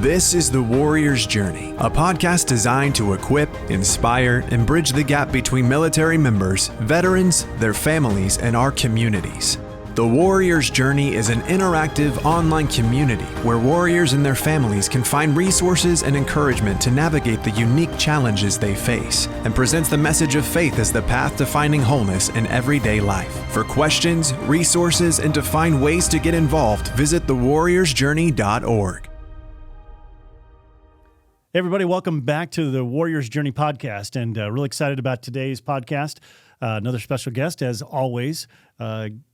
This is The Warrior's Journey, a podcast designed to equip, inspire, and bridge the gap between military members, veterans, their families, and our communities. The Warrior's Journey is an interactive online community where warriors and their families can find resources and encouragement to navigate the unique challenges they face, and presents the message of faith as the path to finding wholeness in everyday life. For questions, resources, and to find ways to get involved, visit thewarriorsjourney.org. Hey everybody, welcome back to the Warrior's Journey podcast, and really excited about today's podcast. Another special guest, as always,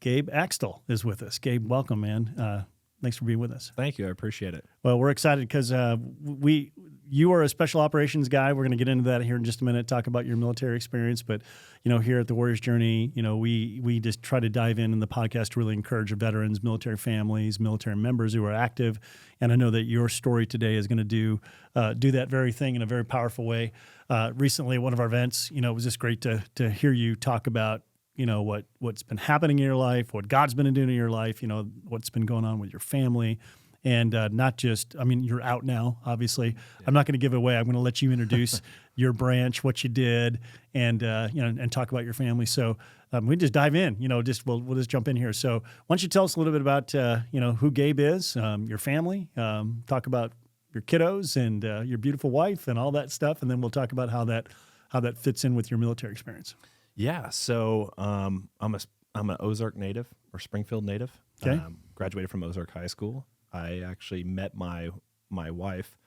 Gabe Axtell is with us. Gabe, welcome, man. Thanks for being with us. Thank you. I appreciate it. Well, we're excited because you are a special operations guy. We're going to get into that here in just a minute, talk about your military experience. But, here at the Warrior's Journey, we just try to dive in the podcast to really encourage veterans, military families, military members who are active. And I know that your story today is going to do that very thing in a very powerful way. Recently, at one of our events, it was just great to hear you talk about, what's been happening in your life, what God's been doing in your life, what's been going on with your family. And not just, you're out now, obviously. Yeah. I'm not going to give it away. I'm going to let you introduce your branch, what you did, and talk about your family. So we just dive in, we'll just jump in here. So why don't you tell us a little bit about, who Gabe is, your family, talk about your kiddos and your beautiful wife and all that stuff. And then we'll talk about how that fits in with your military experience. Yeah. So I'm an Ozark native, or Springfield native. Okay. Graduated from Ozark High School. I actually met my wife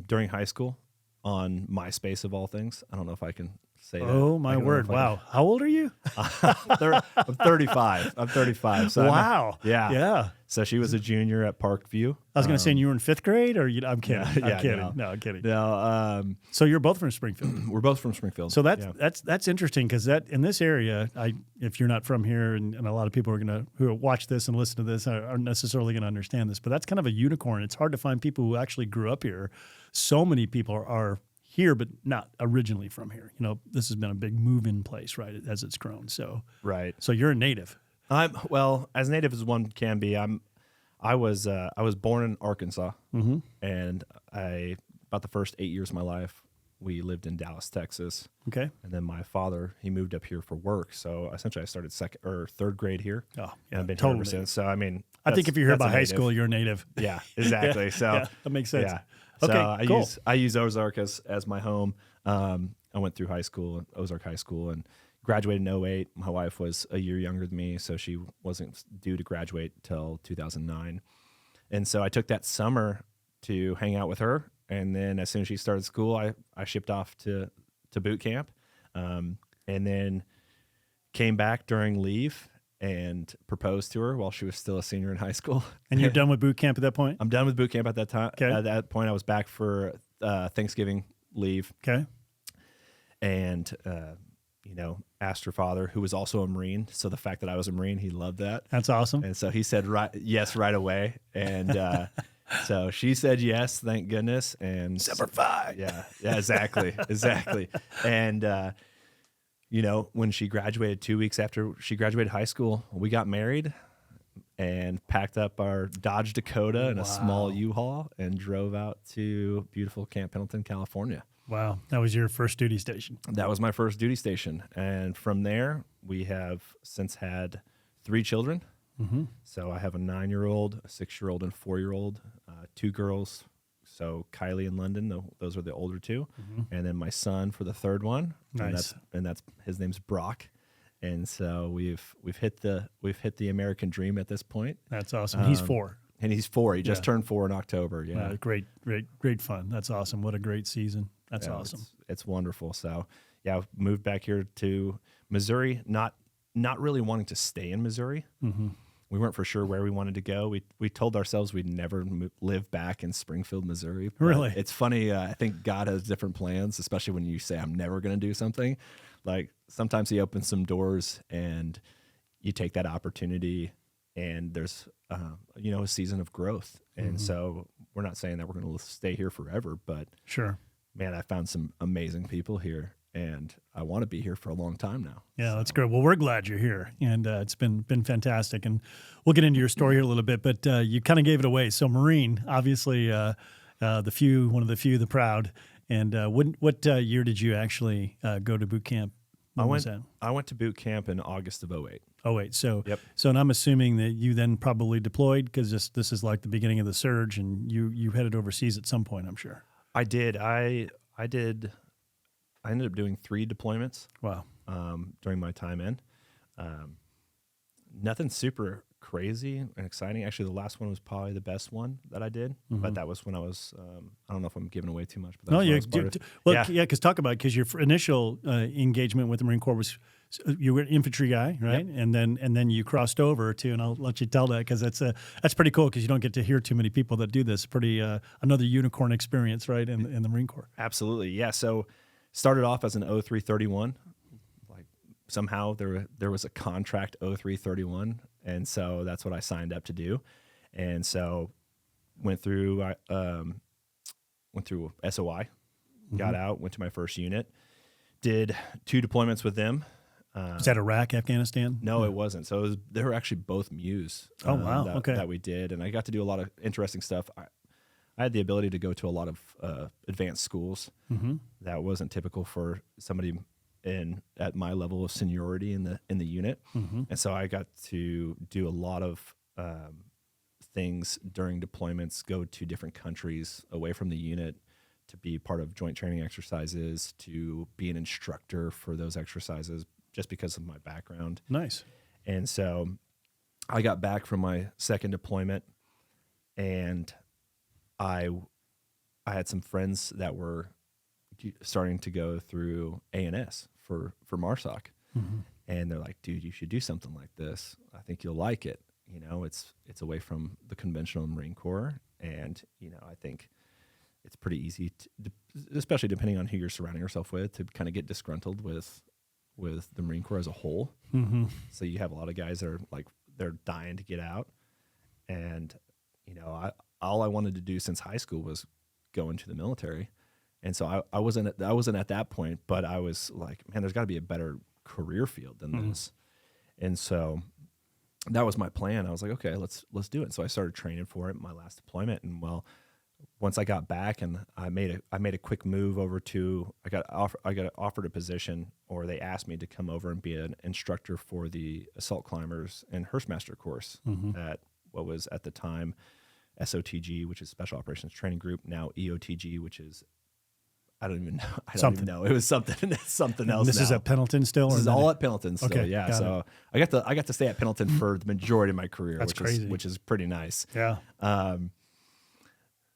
during high school on MySpace, of all things. I don't know if I can say that. Oh, my word. Wow. How old are you? I'm 35. I'm 35. So wow. Yeah. So she was a junior at Parkview. I was going to say, you were in fifth grade, or I'm kidding. Yeah, I'm kidding. No, I'm kidding. No. So you're both from Springfield. We're both from Springfield. So that's interesting, because that in this area, if you're not from here, and a lot of people who watch this and listen to this aren't necessarily going to understand this, but that's kind of a unicorn. It's hard to find people who actually grew up here. So many people are here, but not originally from here. This has been a big move-in place, right, as it's grown. So right. So you're a native. Well, as native as one can be. I was born in Arkansas, mm-hmm. and about the first 8 years of my life, we lived in Dallas, Texas. Okay. And then my father, he moved up here for work. So essentially I started third grade here. Oh, yeah. And I've been totally here ever since. So, I think if you're here by high school, you're a native. Yeah, exactly. Yeah, so yeah, that makes sense. Yeah. Okay, so cool. I use Ozark as my home. I went through high school, Ozark High School, and graduated in 2008. My wife was a year younger than me, so she wasn't due to graduate till 2009. And so I took that summer to hang out with her. And then as soon as she started school, I shipped off to boot camp, and then came back during leave and proposed to her while she was still a senior in high school. And you're done with boot camp at that point? I'm done with boot camp at that time. Okay. At that point, I was back for Thanksgiving leave. Okay. And, asked her father, who was also a Marine. So the fact that I was a Marine, he loved that. That's awesome. And so he said yes right away. And so she said yes, thank goodness. And Semper Fi. Yeah, exactly. And, when she graduated 2 weeks after she graduated high school, we got married and packed up our Dodge Dakota and a small U-Haul and drove out to beautiful Camp Pendleton, California. Wow. That was your first duty station. That was my first duty station. And from there, we have since had 3 children. Mm-hmm. So I have a 9-year-old, a 6-year-old, and a 4-year-old, 2 girls. So Kylie and London, those are the older 2. Mm-hmm. And then my son for the 3rd one. Nice. And that's his name's Brock. And so we've hit the American dream at this point. That's awesome. He's 4. And he's 4. He just turned 4 in October. Yeah. Great fun. That's awesome. What a great season. That's awesome. It's wonderful. So yeah, moved back here to Missouri, not really wanting to stay in Missouri. Mm-hmm. We weren't for sure where we wanted to go. We told ourselves we'd never live back in Springfield, Missouri. Really? It's funny. I think God has different plans, especially when you say, I'm never going to do something. Like sometimes he opens some doors and you take that opportunity, and there's, a season of growth. And so we're not saying that we're going to stay here forever, but sure, man, I found some amazing people here, and I want to be here for a long time now. Yeah, that's great. Well, we're glad you're here, and it's been fantastic. And we'll get into your story here a little bit, but you kind of gave it away. So Marine, obviously, one of the few, the proud. And what year did you actually go to boot camp? When was that? I went to boot camp in August of 08. Oh, wait. So, Yep. And I'm assuming that you then probably deployed because this is like the beginning of the surge, and you headed overseas at some point, I'm sure. I did. I ended up doing 3 deployments. Wow. During my time in. Nothing super crazy and exciting. Actually, the last one was probably the best one that I did, but that was when I was, I don't know if I'm giving away too much, but because talk about it, because your initial engagement with the Marine Corps was you were an infantry guy, right? Yep. And then you crossed over to, and I'll let you tell that because that's pretty cool because you don't get to hear too many people that do this. Pretty another unicorn experience, right? In the Marine Corps. Absolutely, yeah. So started off as an 0331. Somehow there was a contract 0331, and so that's what I signed up to do, and so went through SOI, got out, went to my first unit, did 2 deployments with them. Was that Iraq, Afghanistan? No, it wasn't. So they were actually both MUs. Oh wow, that we did, and I got to do a lot of interesting stuff. I had the ability to go to a lot of advanced schools. That wasn't typical for somebody at my level of seniority in the unit, and so I got to do a lot of things during deployments, go to different countries away from the unit to be part of joint training exercises, to be an instructor for those exercises, just because of my background. Nice. And so I got back from my second deployment, and I had some friends that were starting to go through ANS for MARSOC, and they're like, dude, you should do something like this. I think you'll like it. It's away from the conventional Marine Corps, and I think it's pretty easy especially depending on who you're surrounding yourself with, to kind of get disgruntled with the Marine Corps as a whole. So you have a lot of guys that are like, they're dying to get out, and all I wanted to do since high school was go into the military. And so I wasn't at that point, but I was like, man, there's got to be a better career field than this. And so that was my plan. I was like, okay, let's do it. So I started training for it, my last deployment. And once I got back, and I made a quick move over to, I got offered a position, or they asked me to come over and be an instructor for the assault climbers and Hearstmaster course at what was at the time SOTG, which is Special Operations Training Group, now EOTG, which is, I don't even know. It was something else. This is at Pendleton still? This is all at Pendleton still. Okay, yeah. So I got to stay at Pendleton for the majority of my career, which is pretty nice. Yeah.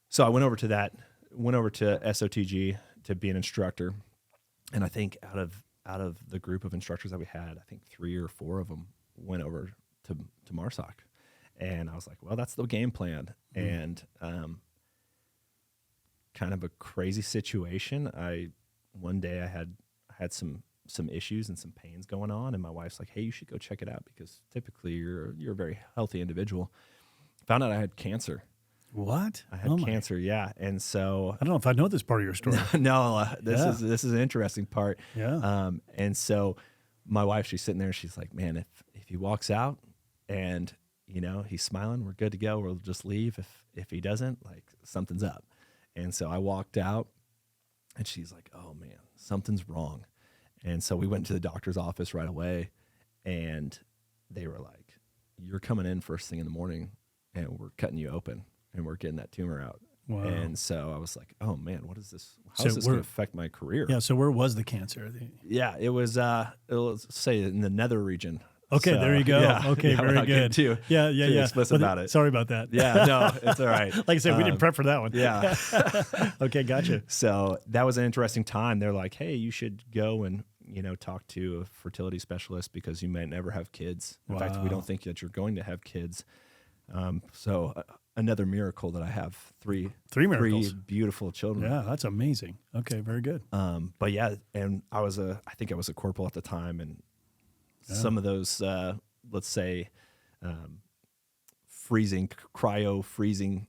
So I went over to SOTG to be an instructor, and I think out of the group of instructors that we had, I think 3 or 4 of them went over to MARSOC, and I was like, well, that's the game plan. And kind of a crazy situation. One day I had some issues and some pains going on, and my wife's like, hey, you should go check it out, because typically you're a very healthy individual. Found out I had cancer. What? I had cancer, yeah. And so I don't know if I know this part of your story. No, this is an interesting part. Yeah. And so my wife, she's sitting there, she's like, man, if he walks out and he's smiling, we're good to go. We'll just leave. If he doesn't, like, something's up. And so I walked out, and she's like, oh man, something's wrong. And so we went to the doctor's office right away, and they were like, you're coming in first thing in the morning, and we're cutting you open, and we're getting that tumor out. Wow. And so I was like, oh man, what is this? How is this going to affect my career? Yeah. So where was the cancer? Yeah, it was say in the nether region. Okay, so, there you go. Yeah, okay, very good. Too explicit about it. Sorry about that. Yeah, no, it's all right. Like I said, we didn't prep for that one. Yeah. Okay, gotcha. So that was an interesting time. They're like, hey, you should go and talk to a fertility specialist, because you may never have kids. In fact, we don't think that you're going to have kids. So another miracle that I have three beautiful children. Yeah, that's amazing. Okay, very good. But yeah, and I think I was a corporal at the time, and some of those, let's say, cryo freezing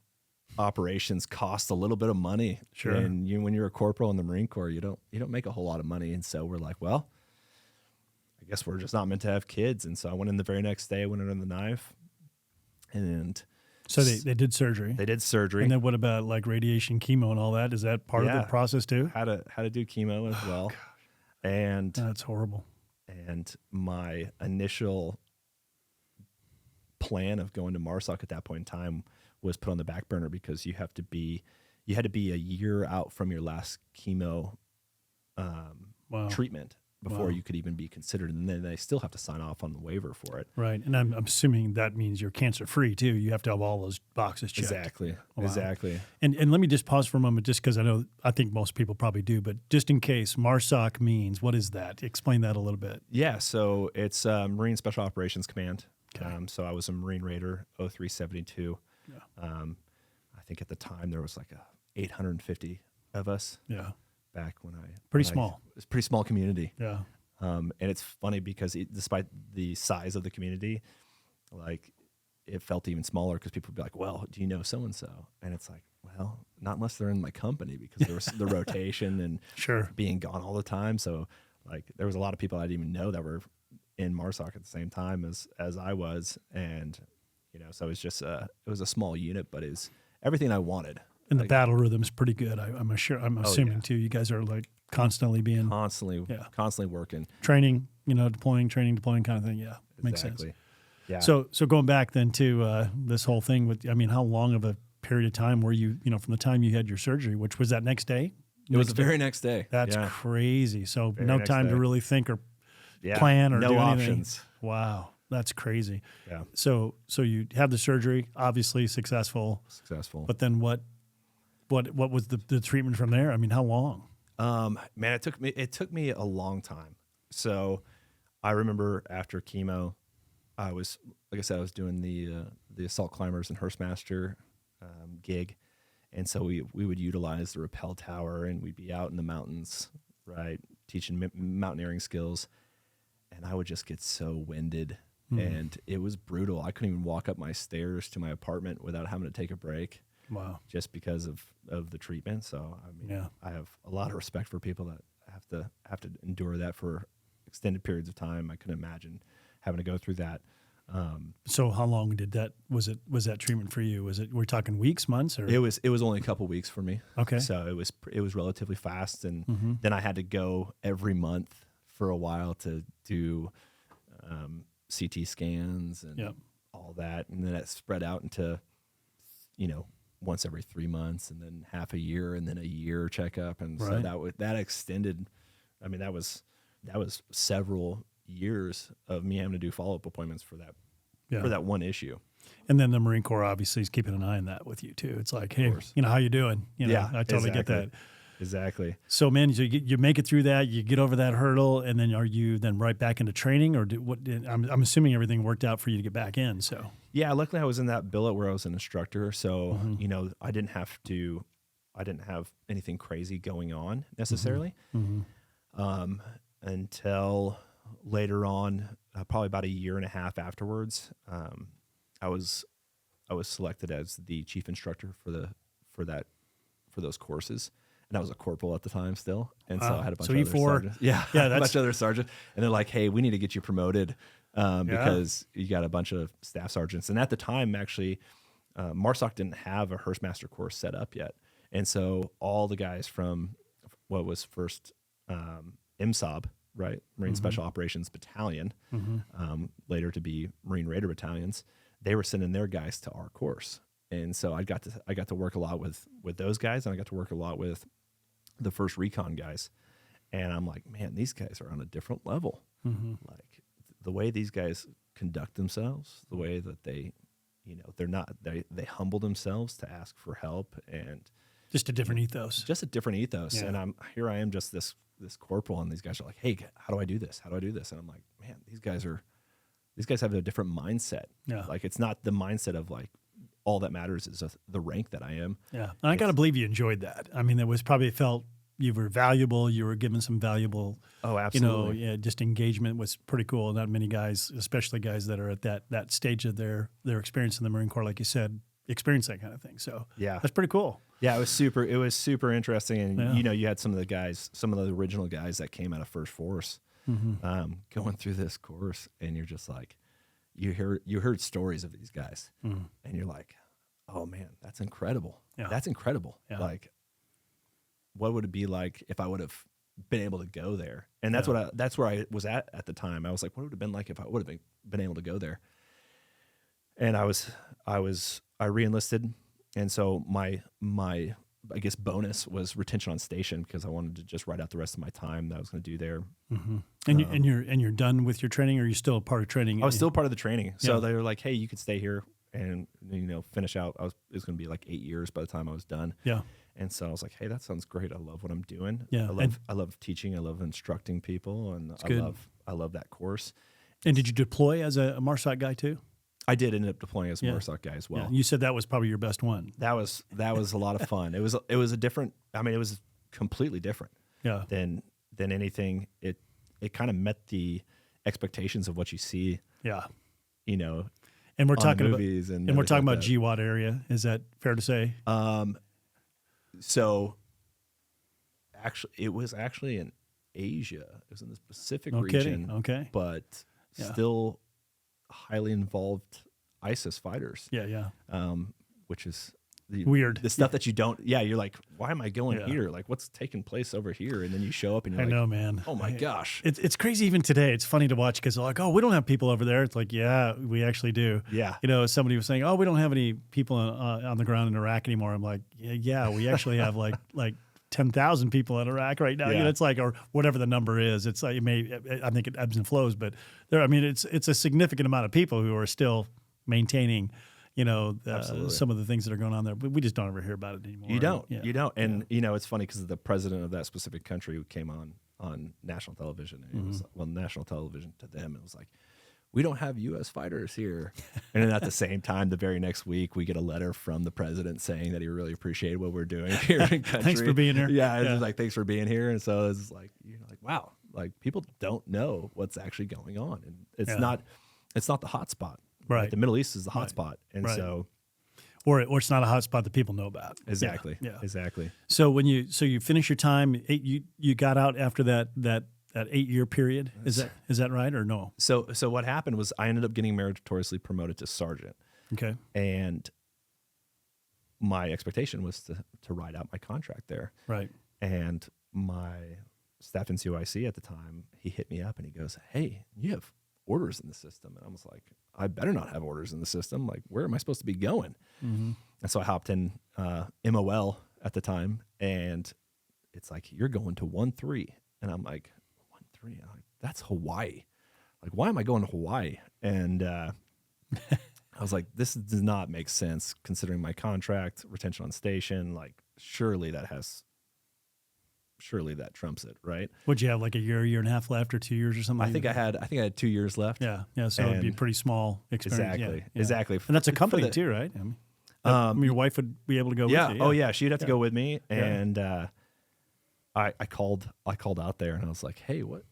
operations cost a little bit of money. Sure. And when you're a corporal in the Marine Corps, you don't make a whole lot of money. And so we're like, well, I guess we're just not meant to have kids. And so I went in the very next day, I went under the knife, and So they did surgery. They did surgery. And then what about like radiation, chemo, and all that? Is that part of the process too? Had to do chemo as well. Gosh. And that's horrible. And my initial plan of going to MARSOC at that point in time was put on the back burner because you had to be a year out from your last chemo treatment before you could even be considered, and then they still have to sign off on the waiver for it. Right, and I'm assuming that means you're cancer-free too. You have to have all those boxes checked. Exactly. And let me just pause for a moment, just because I think most people probably do, but just in case, MARSOC means, what is that? Explain that a little bit. Yeah, so it's Marine Special Operations Command. Okay. So I was a Marine Raider 0372. Yeah. I think at the time there was like 850 of us. Yeah. Back when pretty small. It's a pretty small community. Yeah. And it's funny because despite the size of the community, like it felt even smaller because people would be like, well, do you know so-and-so? And it's like, well, not unless they're in my company because there was the rotation and being gone all the time. So like there was a lot of people I didn't even know that were in MARSOC at the same time as I was. And, so it's just it was a small unit, but it's everything I wanted. And the battle rhythm is pretty good. I'm assuming too. You guys are like constantly working, training, deploying kind of thing. Yeah, makes sense. Yeah. So going back then to this whole thing with, how long of a period of time were you, from the time you had your surgery, which was that next day? It was the very next day. That's crazy. So no time to really think or plan or do anything. Options. Wow. That's crazy. Yeah. So you have the surgery, obviously successful. But then what was the treatment from there? I mean, how long? Man, it took me a long time. So I remember after chemo, I was doing the assault climbers and Hearstmaster gig. And so we would utilize the rappel tower and we'd be out in the mountains, right, teaching mountaineering skills. And I would just get so winded and it was brutal. I couldn't even walk up my stairs to my apartment without having to take a break. Wow. Just because of the treatment. So, I mean, I have a lot of respect for people that have to endure that for extended periods of time. I couldn't imagine having to go through that. So how long was that treatment for you? We're talking weeks, months, or? It was only a couple weeks for me. Okay. So it was relatively fast. And then I had to go every month for a while to do, CT scans and all that. And then that spread out into, once every 3 months and then half a year and then a year checkup. And so that extended, I mean, that was several years of me having to do follow-up appointments for that one issue. And then the Marine Corps obviously is keeping an eye on that with you too. It's like, hey, how you doing? I totally get that. Exactly. So, man, you make it through that, you get over that hurdle, and then are you then right back into training, or I'm assuming everything worked out for you to get back in. So yeah, luckily I was in that billet where I was an instructor, so I didn't have anything crazy going on necessarily until later on, probably about a year and a half afterwards. I was selected as the chief instructor for those courses. And I was a corporal at the time still. And so I had a bunch of other sergeants. Yeah, a bunch of other sergeants. And they're like, hey, we need to get you promoted because you got a bunch of staff sergeants. And at the time, actually, MARSOC didn't have a Hearstmaster course set up yet. And so all the guys from what was first MSOB, right, Marine Special Operations Battalion, later to be Marine Raider battalions, they were sending their guys to our course. And so I got to work a lot with those guys, and I got to work a lot with the first recon guys. And I'm like, man, these guys are on a different level. Like the way these guys conduct themselves, the way that they they humble themselves to ask for help, and just a different ethos. Yeah. And I am just this corporal, and these guys are like, hey, how do I do this? And I'm like, man, these guys have a different mindset. Yeah. Like it's not the mindset of like, all that matters is the rank that I am. Yeah. And I got to believe you enjoyed that. I mean, it was probably felt you were valuable. You were given some valuable, oh, absolutely. Just engagement was pretty cool. Not many guys, especially guys that are at that stage of their experience in the Marine Corps, like you said, experience that kind of thing. So yeah, that's pretty cool. Yeah. It was super interesting. And, you had some of the original guys that came out of First Force going through this course, and you're just like, you heard stories of these guys and you're like, oh man, that's incredible. Yeah. That's incredible. Yeah. Like, what would it be like if I would have been able to go there? And that's that's where I was at the time. I was like, what would it have been like if I would have been able to go there? And I re-enlisted. And so my I guess bonus was retention on station, because I wanted to just ride out the rest of my time that I was going to do there. Mm-hmm. And you're done with your training, or are you still a part of training? I was still part of the training. So Yeah. they were like, hey, you could stay here and, finish out. It was going to be like 8 years by the time I was done. Yeah. And so I was like, hey, that sounds great. I love what I'm doing. Yeah. I love teaching. I love instructing people, and good. I love that course. And did you deploy as a MARSOC guy too? I did end up deploying as a Yeah. MARSOC guy as well. Yeah. You said that was probably your best one. That was a lot of fun. It was a different. I mean, it was completely different Yeah. than anything. It kind of met the expectations of what you see. Yeah. You know, And we're on talking about movies and we're talking everything about like GWAT area. Is that fair to say? So actually, it was actually in Asia. It was in the Pacific No region. kidding. Okay. But Yeah. still highly involved ISIS fighters. Yeah. Yeah. Which is Weird. The stuff that you don't. Yeah, you're like, why am I going Yeah. here? Like, what's taking place over here? And then you show up and you're I like, know, man. oh my gosh. It's crazy even today. It's funny to watch because they're like, oh, we don't have people over there. It's like, yeah, we actually do. Yeah. You know, somebody was saying, oh, we don't have any people on the ground in Iraq anymore. I'm like, yeah, we actually have like 10,000 people in Iraq right now. Yeah. You know, it's like, or whatever the number is. It's like, I think it ebbs and flows, but there, I mean, it's a significant amount of people who are still maintaining, you know, some of the things that are going on there, but we just don't ever hear about it anymore. You don't. Yeah. You don't. And, it's funny because the president of that specific country came on national television. And it was, national television to them, it was like, we don't have U.S. fighters here. And then at the same time, the very next week, we get a letter from the president saying that he really appreciated what we're doing here in country. Thanks for being here. Yeah, it's just like, thanks for being here. And so it's like, you're like, wow, like people don't know what's actually going on. And it's not the hot spot. Right. Like, the Middle East is the hot spot. And Right. so Or it's not a hot spot that people know about. exactly. Yeah. Exactly. So when you finish your time, you got out after that 8-year period. Is that right or no? So what happened was I ended up getting meritoriously promoted to sergeant. Okay. And my expectation was to ride out my contract there. Right. And my staff NCOIC at the time, he hit me up and he goes, hey, you have orders in the system. And I was like, I better not have orders in the system. Like, where am I supposed to be going? Mm-hmm. And so I hopped in MOL at the time, and it's like, you're going to 1-3. And I'm like, 1-3? I'm like, that's Hawaii. Like, why am I going to Hawaii? And I was like, this does not make sense considering my contract, retention on station. Like, surely that trumps it, right? Would you have like a year and a half left, or 2 years or something? I think I had 2 years left. Yeah. So it'd be a pretty small experience. Exactly. Yeah. Exactly. And that's a For company the- too, right? I mean, your wife would be able to go with you. Oh yeah, she'd have to Yeah. go with me. And I called out there and I was like, hey, what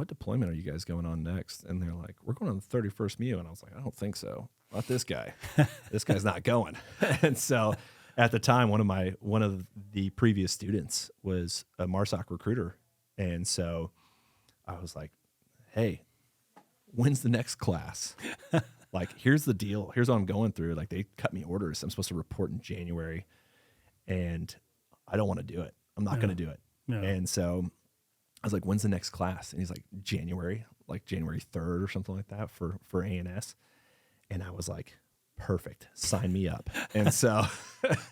deployment are you guys going on next? And they're like, we're going on the 31st MEU. And I was like, I don't think so. Not this guy. This guy's not going. And so at the time, one of the previous students was a MARSOC recruiter. And so I was like, hey, when's the next class? Like, here's the deal. Here's what I'm going through. Like, they cut me orders. I'm supposed to report in January, and I don't want to do it. I'm not going to do it. Yeah. And so I was like, when's the next class? And he's like, January 3rd or something like that for ANS. And I was like, perfect. Sign me up. And so,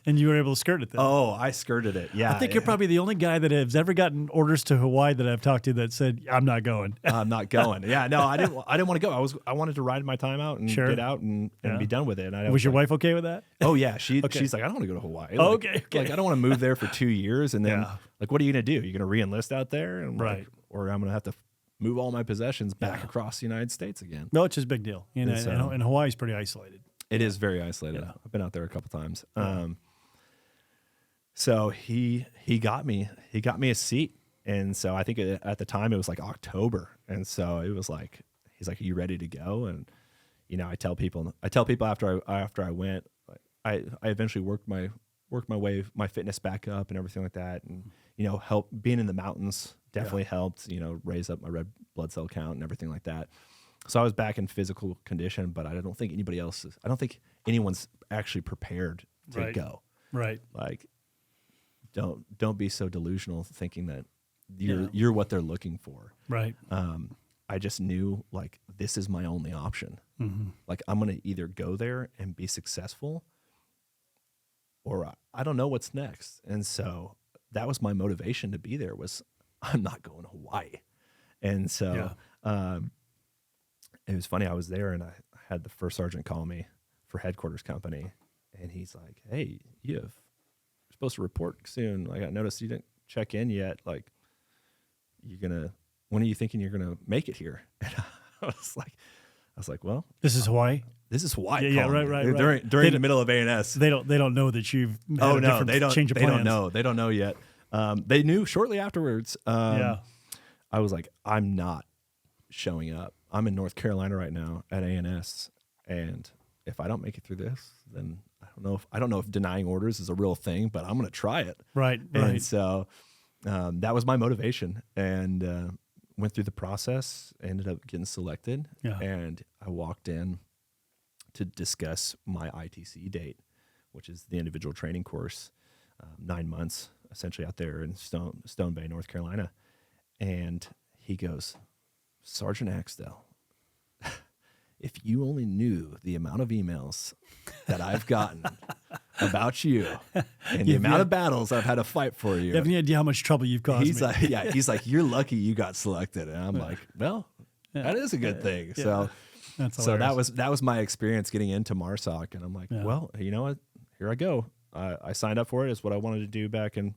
And you were able to skirt it then. oh, I skirted it. Yeah. I think you're probably the only guy that has ever gotten orders to Hawaii that I've talked to that said, I'm not going. I'm not going. Yeah, no, I didn't want to go. I wanted to ride my time out and Sure. get out and Yeah. be done with it. And I Was your like, wife okay with that? oh yeah, she's like, I don't want to go to Hawaii. Like, Okay. Like, I don't want to move there for 2 years and then Yeah. like, what are you gonna do? You're gonna re-enlist out there, and Right. like, or I'm gonna have to move all my possessions back across the United States again. No, it's just a big deal. You know, And so- and Hawaii's pretty isolated. It is very isolated. Yeah. I've been out there a couple times. So he got me a seat, and so I think at the time it was like October, and so it was like, he's like, are you ready to go? And I tell people after I went, like, I eventually worked my my fitness back up and everything like that, and help being in the mountains definitely helped raise up my red blood cell count and everything like that. So I was back in physical condition, but I don't think anyone's actually prepared to go. Right. Like, don't be so delusional thinking that you're what they're looking for. Right. I just knew, like, this is my only option. Mm-hmm. Like, I'm going to either go there and be successful, or I don't know what's next. And so that was my motivation to be there, was I'm not going to Hawaii. And so it was funny. I was there and I had the first sergeant call me for headquarters company. And he's like, hey, you're supposed to report soon. Like, I noticed you didn't check in yet. Like, when are you thinking you're going to make it here? And I was like, well, this is Hawaii. This is Hawaii. Yeah, right. During the middle of A&S. They don't know that you've had a different change of plans. They don't know. They don't know yet. They knew shortly afterwards. I was like, I'm not showing up. I'm in North Carolina right now at A&S, and if I don't make it through this, then I don't know if denying orders is a real thing, but I'm going to try it. Right. And so that was my motivation, and went through the process, ended up getting selected, and I walked in to discuss my ITC date, which is the individual training course, 9 months essentially out there in Stone Bay, North Carolina. And he goes, Sergeant Axtell, if you only knew the amount of emails that I've gotten about you and the amount of battles I've had to fight for you. You have any idea how much trouble you've caused He's me? like, he's like, you're lucky you got selected. And I'm like, well, that is a good thing. Yeah. So that was my experience getting into MARSOC. And I'm like, well, you know what? Here I go. I signed up for it. It's what I wanted to do back in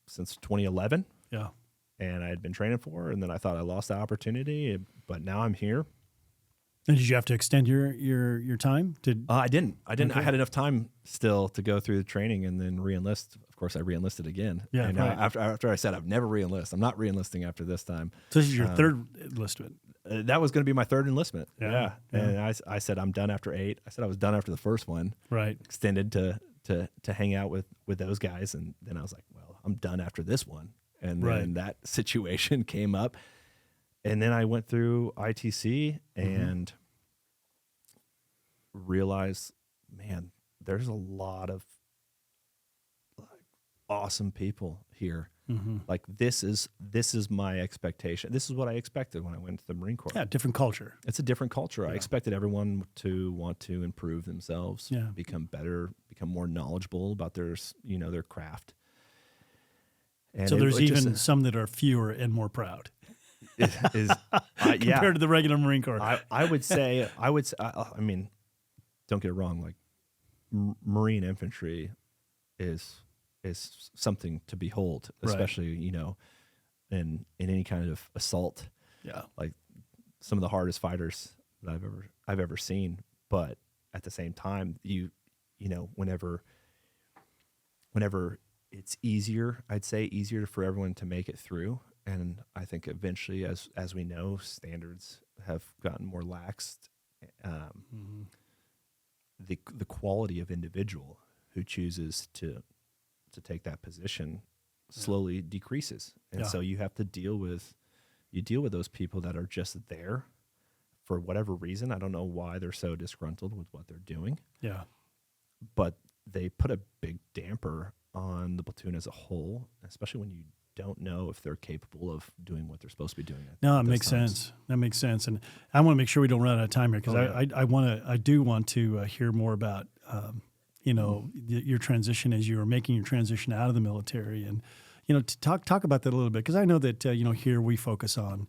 since 2011. Yeah. And I had been training for, and then I thought I lost the opportunity, but now I'm here. And did you have to extend your time? I didn't. Okay. I had enough time still to go through the training and then re-enlist. Of course, I re-enlisted again. Yeah. And after I said I've never re-enlist, I'm not re-enlisting after this time. So this is your third enlistment. That was going to be my third enlistment. Yeah. And I said I'm done after 8. I said I was done after the first one. Right. Extended to hang out with those guys, and then I was like, well, I'm done after this one. And then that situation came up. And then I went through ITC and realized, man, there's a lot of awesome people here. Mm-hmm. Like this is my expectation. This is what I expected when I went to the Marine Corps. Yeah, different culture. It's a different culture. I expected everyone to want to improve themselves, become better, become more knowledgeable about their craft. And so there's even some that are fewer and more proud. Compared to the regular Marine Corps. I would say, I mean, don't get it wrong. Like Marine infantry is something to behold, especially, in any kind of assault. Yeah. Like some of the hardest fighters that I've ever seen. But at the same time, whenever it's easier, I'd say easier for everyone to make it through. And I think eventually, as we know, standards have gotten more laxed. The quality of individual who chooses to take that position slowly decreases, and so you have to deal with those people that are just there for whatever reason. I don't know why they're so disgruntled with what they're doing. Yeah, but they put a big damper on the platoon as a whole, especially when you don't know if they're capable of doing what they're supposed to be doing. No, it makes sense. That makes sense. And I want to make sure we don't run out of time here, because I do want to hear more about, your transition as you were making your transition out of the military, and, to talk about that a little bit. Because I know that, here we focus on,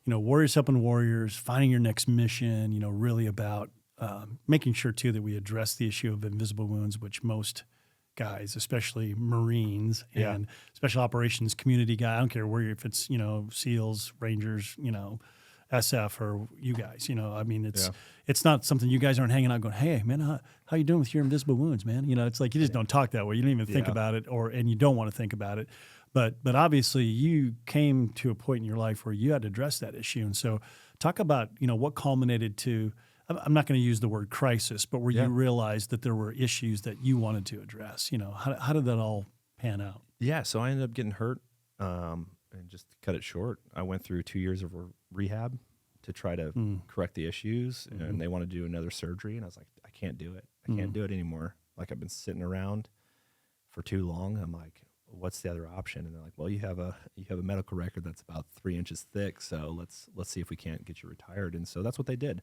warriors helping warriors, finding your next mission, really about making sure too that we address the issue of invisible wounds, which most guys, especially Marines and special operations community guy, I don't care if it's, SEALs, Rangers, SF or you guys, I mean, it's not something you guys aren't hanging out going, hey man, how you doing with your invisible wounds, man? It's like, you just don't talk that way. You don't even think about it, and you don't want to think about it. But obviously you came to a point in your life where you had to address that issue. And so talk about, what culminated to, I'm not going to use the word crisis, but where you realized that there were issues that you wanted to address. How did that all pan out? Yeah, so I ended up getting hurt, and just to cut it short, I went through 2 years of rehab to try to correct the issues, and they wanted to do another surgery, and I was like, I can't do it. I can't do it anymore. like I've been sitting around for too long. I'm like, what's the other option? And they're like, well, you have a medical record that's about 3 inches thick. So let's see if we can't get you retired. And so that's what they did.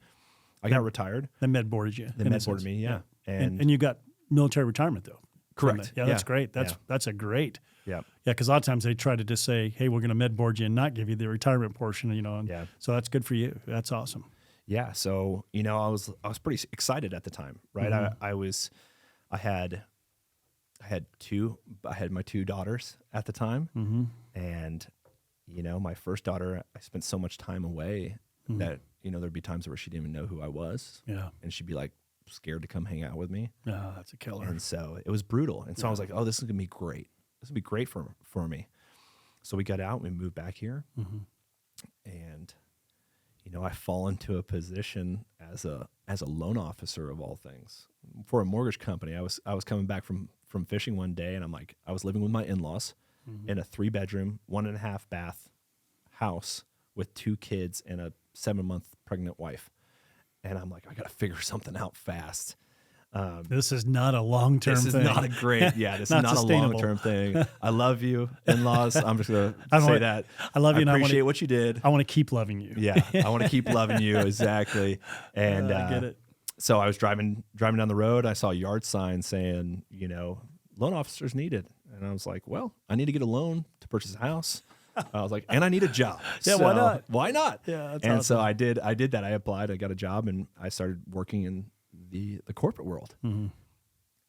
I got retired. They med boarded you. They med boarded me. Yeah. And you got military retirement though. Correct. Yeah, that's great. That's a great. Yeah. Yeah, because a lot of times they try to just say, "Hey, we're going to med board you and not give you the retirement portion," And so that's good for you. That's awesome. Yeah. So I was pretty excited at the time, right? I had my 2 daughters at the time, and my first daughter, I spent so much time away that there'd be times where she didn't even know who I was. Yeah, and she'd be like scared to come hang out with me. Yeah, that's a killer. And so it was brutal. And so I was like, oh, this is gonna be great. This will be great for me. So we got out and we moved back here, and I fall into a position as a loan officer of all things for a mortgage company. I was coming back from fishing one day, and I was living with my in-laws in a 3-bedroom, 1.5 bath house with 2 kids and a 7-month pregnant wife. And I'm like, I got to figure something out fast. This is not a long-term thing. This is not a great, this is not a long-term thing. I love you, in-laws. I'm just going to say that. I love you. I appreciate what you did. I want to keep loving you. Yeah, I want to keep loving you. Exactly. And I get it. So I was driving down the road. I saw a yard sign saying, loan officers needed. And I was like, well, I need to get a loan to purchase a house. I was like, and I need a job. Yeah, so why not? Why not? Yeah, that's and awesome. so I did that. I applied. I got a job, and I started working in the corporate world.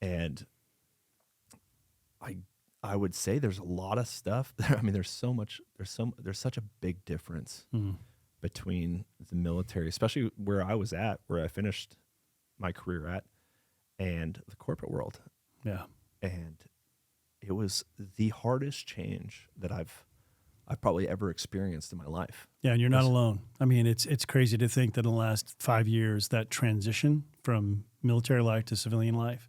And I would say there's a lot of stuff there. I mean, there's such a big difference between the military, especially where I was at, where I finished my career at, and the corporate world. Yeah. And it was the hardest change that I've probably ever experienced in my life. Yeah, and you're not alone. I mean, it's crazy to think that in the last 5 years, that transition from military life to civilian life,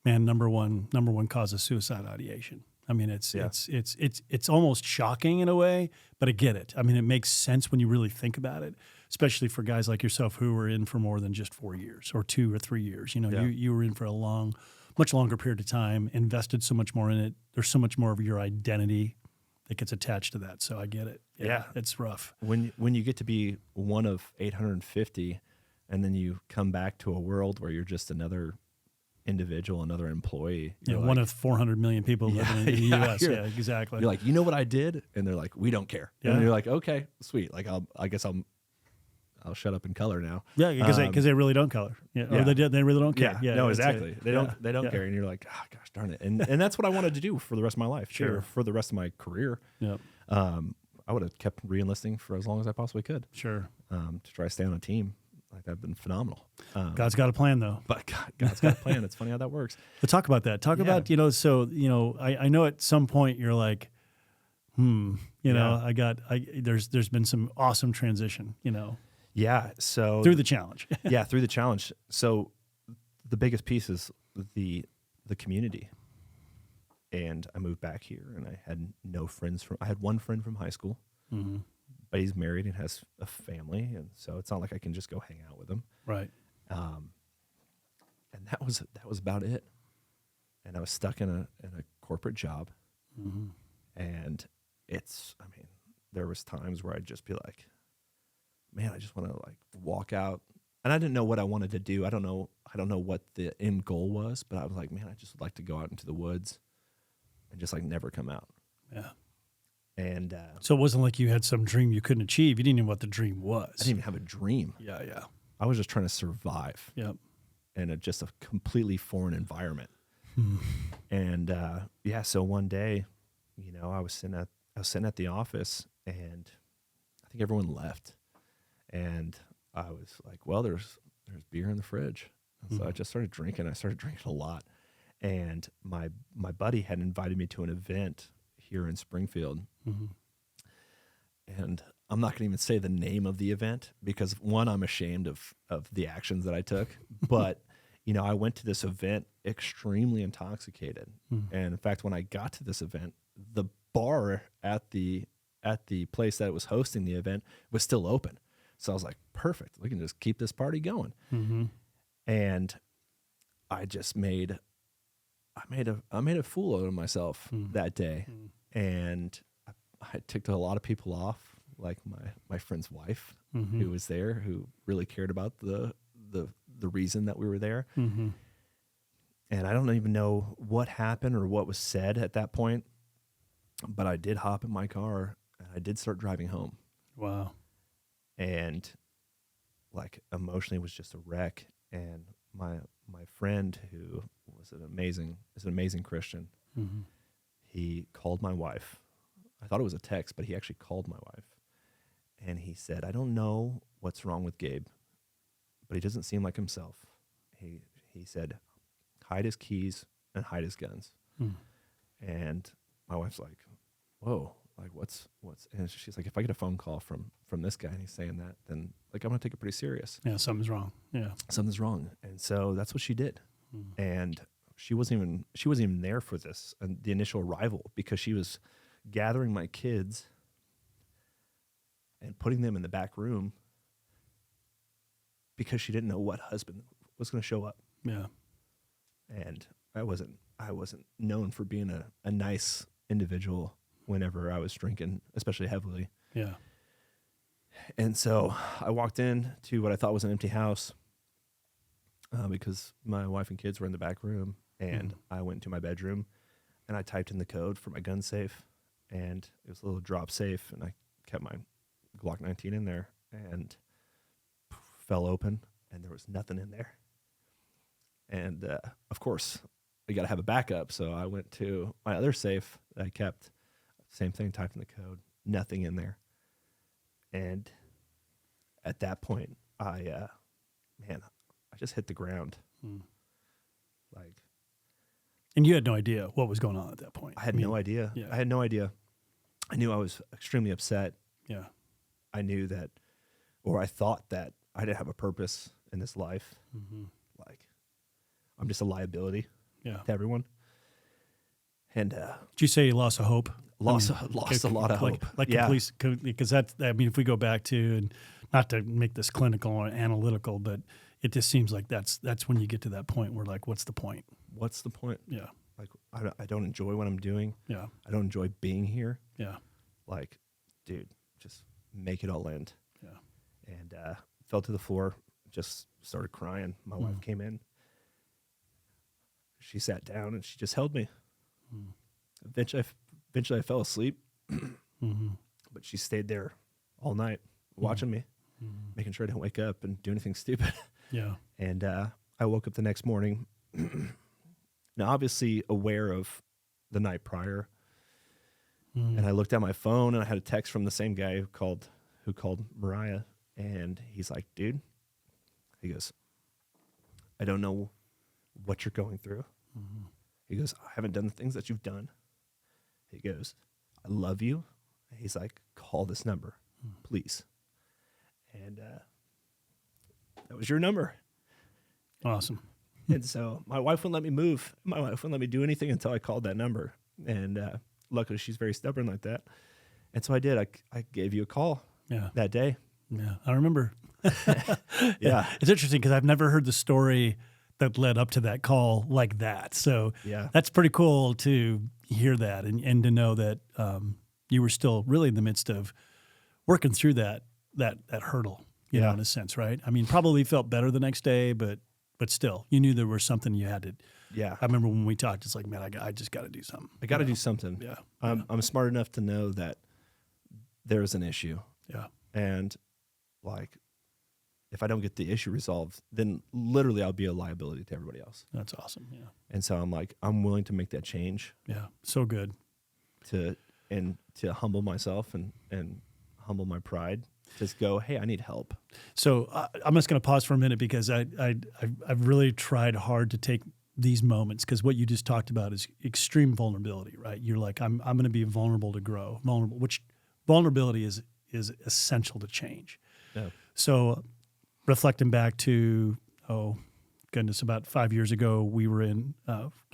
man, number one cause of suicide ideation. I mean, it's almost shocking in a way, but I get it. I mean, it makes sense when you really think about it, especially for guys like yourself who were in for more than just 4 years or 2 or 3 years. You were in for a much longer period of time, invested so much more in it. There's so much more of your identity that gets attached to that. So I get it. Yeah. It's rough. When you get to be one of 850, and then you come back to a world where you're just another individual, another employee. Yeah, one of 400 million people living in the U.S. Yeah, exactly. You're like, you know what I did? And they're like, we don't care. Yeah. And you're like, okay, sweet. Like, I guess I'll shut up and color now. Yeah, because they really don't color. Yeah, or they really don't care. Yeah, no, exactly. They don't care, and you're like, oh gosh, darn it. And that's what I wanted to do for the rest of my life. Sure. For the rest of my career. Yeah. I would have kept re-enlisting for as long as I possibly could. Sure. To try to stay on a team. Like, that'd been phenomenal. God's got a plan, though. But God's got a plan. It's funny how that works. But talk about that. Talk about, I know at some point you're like, there's been some awesome transition, Yeah. So through the challenge. Through the challenge. So the biggest piece is the community. And I moved back here, and I had no friends I had one friend from high school, but he's married and has a family, and so it's not like I can just go hang out with him. Right. And that was about it. And I was stuck in a corporate job, and there was times where I'd just be like, man, I just want to like walk out. And I didn't know what I wanted to do. I don't know what the end goal was, but I was like, man, I just would like to go out into the woods and just like never come out. Yeah. And so it wasn't like you had some dream you couldn't achieve. You didn't know what the dream was. I didn't even have a dream. Yeah. I was just trying to survive. Yep. In just a completely foreign environment. And so one day, I was sitting at the office, and I think everyone left. And I was like, well, there's beer in the fridge. And so I just started drinking. I started drinking a lot. And my buddy had invited me to an event here in Springfield. And I'm not going to even say the name of the event because, one, I'm ashamed of the actions that I took. But, I went to this event extremely intoxicated. And in fact, when I got to this event, the bar at the place that was hosting the event was still open. So I was like, perfect. We can just keep this party going. And I just made I made a fool out of myself that day, and I ticked a lot of people off, like my friend's wife, who was there, who really cared about the reason that we were there. And I don't even know what happened or what was said at that point, but I did hop in my car and I did start driving home. Wow. And like emotionally was just a wreck. And my friend, who was an amazing Christian, he called my wife. I thought it was a text, but he actually called my wife. And he said, I don't know what's wrong with Gabe, but he doesn't seem like himself. He said, hide his keys and hide his guns. And my wife's like, whoa, like what's, and she's like, if I get a phone call from this guy and he's saying that, then like I'm gonna take it pretty serious. Yeah, something's wrong. Yeah. Something's wrong. And so that's what she did. And she wasn't even there for this, and the initial arrival, because she was gathering my kids and putting them in the back room because she didn't know what husband was going to show up. Yeah. And I wasn't known for being a nice individual whenever I was drinking, especially heavily. Yeah. And so I walked in to what I thought was an empty house because my wife and kids were in the back room, and I went to my bedroom and I typed in the code for my gun safe, and it was a little drop safe, and I kept my Glock 19 in there, and fell open, and there was nothing in there. And of course, we got to have a backup, so I went to my other safe that I kept. Same thing, typed in the code, nothing in there. And at that point, I just hit the ground. Like, and you had no idea what was going on at that point. I had no idea. Yeah. I had no idea. I knew I was extremely upset. Yeah. I knew that, or I thought that I didn't have a purpose in this life. Like, I'm just a liability to everyone. And did you say you lost a hope? Lost a lot of hope. Like police, because that's, I mean, if we go back to, and not to make this clinical or analytical, but it just seems like that's when you get to that point where, like, what's the point? What's the point? Yeah. Like, I don't enjoy what I'm doing. Yeah. I don't enjoy being here. Yeah. Like, dude, just make it all end. Yeah. And fell to the floor, just started crying. My wife came in. She sat down and she just held me. Eventually I fell asleep, but she stayed there all night watching me, making sure I didn't wake up and do anything stupid. Yeah. And I woke up the next morning, now obviously aware of the night prior, and I looked at my phone and I had a text from the same guy who called Mariah, and he's like, dude, he goes, I don't know what you're going through. He goes, I haven't done the things that you've done. He goes, I love you. And he's like, call this number, please. And that was your number. Awesome. And so my wife wouldn't let me move. My wife wouldn't let me do anything until I called that number. And luckily, she's very stubborn like that. And so I did. I gave you a call that day. Yeah, I remember. Yeah. It's interesting because I've never heard the story that led up to that call like that. So that's pretty cool to hear that and to know that you were still really in the midst of working through that hurdle, you know, in a sense, right? I mean, probably felt better the next day, but still, you knew there was something you had to. Yeah. I remember when we talked, it's like, man, I just got to do something. I got to do something. Yeah. I'm smart enough to know that there's an issue. Yeah. And like, if I don't get the issue resolved, then literally I'll be a liability to everybody else. That's awesome. Yeah. And so I'm like, I'm willing to make that change. Yeah. So good. To humble myself and humble my pride. Just go, hey, I need help. So I'm just going to pause for a minute because I've really tried hard to take these moments, because what you just talked about is extreme vulnerability, right? You're like, I'm going to be vulnerable to grow, which vulnerability is essential to change. Yeah. So reflecting back to, about 5 years ago, we were in